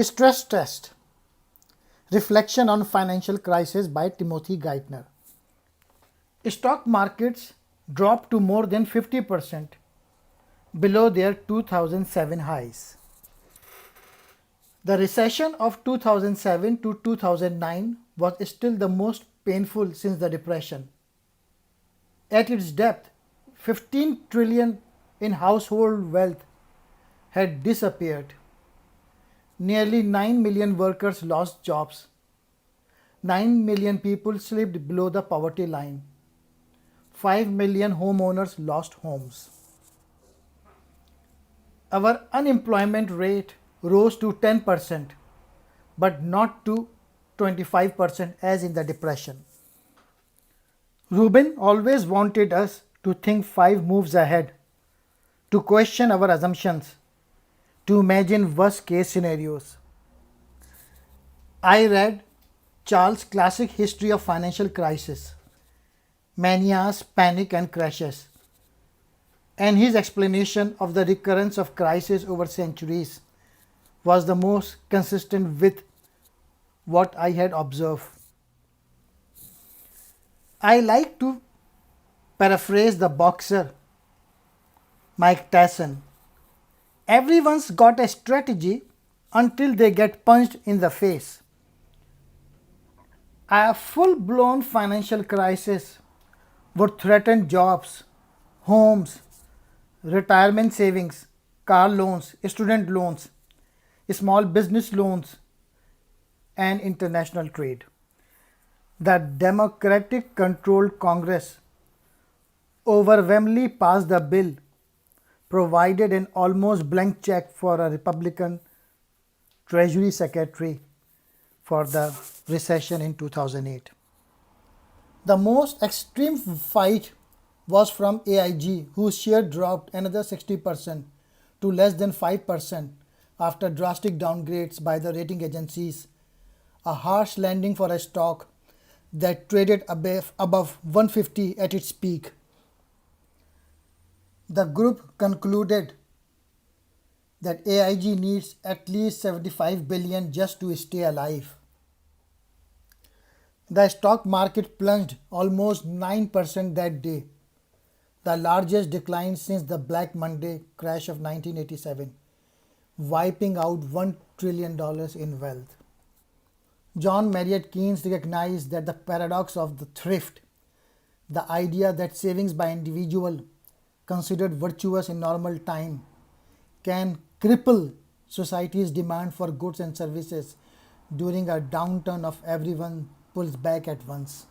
Stress Test: Reflection on Financial Crisis by Timothy Geithner. Stock markets dropped to more than 50% below their 2007 highs. The recession of 2007 to 2009 was still the most painful since the Depression. At its depth, 15 trillion in household wealth had disappeared. Nearly 9 million workers lost jobs. 9 million people slipped below the poverty line. 5 million homeowners lost homes. Our unemployment rate rose to 10%, but not to 25% as in the Depression. Rubin always wanted us to think 5 moves ahead, to question our assumptions, to imagine worst case scenarios. I read Charles' classic history of financial crisis, manias, panic and crashes, and his explanation of the recurrence of crises over centuries was the most consistent with what I had observed. I like to paraphrase the boxer Mike Tyson. Everyone's got a strategy until they get punched in the face. A full blown financial crisis would threaten jobs, homes, retirement savings, car loans, student loans, small business loans, and international trade. The Democratic controlled Congress overwhelmingly passed the bill, provided an almost blank check for a Republican Treasury Secretary for the recession in 2008. The most extreme fight was from AIG, whose share dropped another 60% to less than 5% after drastic downgrades by the rating agencies, a harsh landing for a stock that traded above 150 at its peak. The group concluded that AIG needs at least 75 billion just to stay alive. The stock market plunged almost 9% that day, the largest decline since the Black Monday crash of 1987, wiping out $1 trillion in wealth. John Marriott Keynes recognized that the paradox of the thrift, the idea that savings by individual considered virtuous in normal time, can cripple society's demand for goods and services during a downturn of everyone pulls back at once.